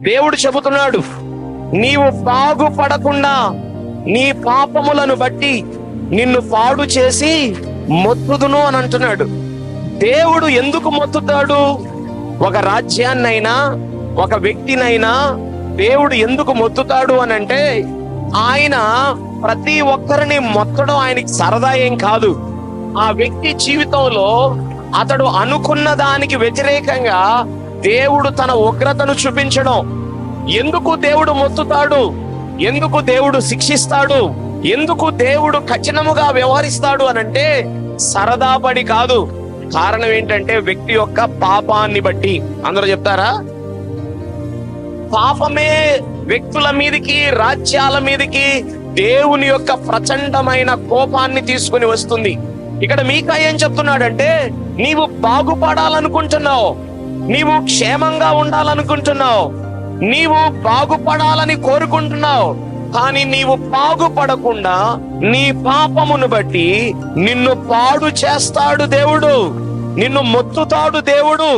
దేవుడు చెబుతున్నాడు, నీవు బాగుపడకుండా నీ పాపములను బట్టి నిన్ను పాడు చేసి మొత్తుదును అని అంటున్నాడు. దేవుడు ఎందుకు మొత్తుతాడు? ఒక రాజ్యాన్నైనా ఒక వ్యక్తినైనా దేవుడు ఎందుకు మొత్తుతాడు అని అంటే, ఆయన ప్రతి ఒక్కరిని మొత్తడం ఆయనకి సరదా ఏం కాదు. ఆ వ్యక్తి జీవితంలో అతడు అనుకున్న దానికి వ్యతిరేకంగా దేవుడు తన ఉగ్రతను చూపించడం. ఎందుకు దేవుడు మొత్తుతాడు? ఎందుకు దేవుడు శిక్షిస్తాడు? ఎందుకు దేవుడు కఠినముగా వ్యవహరిస్తాడు అనంటే సరదా పడి కాదు. కారణం ఏంటంటే వ్యక్తి యొక్క పాపాన్ని బట్టి. అందరూ చెప్తారా? పాపమే వ్యక్తుల మీదకి, రాజ్యాల మీదకి దేవుని యొక్క ప్రచండమైన కోపాన్ని తీసుకుని వస్తుంది. ఇక్కడ మీకా ఏం చెప్తున్నాడంటే, నీవు బాగుపడాలనుకుంటున్నావు, నీవు క్షేమంగా ఉండాలనుకుంటున్నావు, నీవు బాగుపడాలని కోరుకుంటున్నావు, కానీ నీవు బాగుపడకుండా నీ పాపమును బట్టి నిన్ను పాడు చేస్తాడు దేవుడు, నిన్ను మొత్తుతాడు దేవుడు.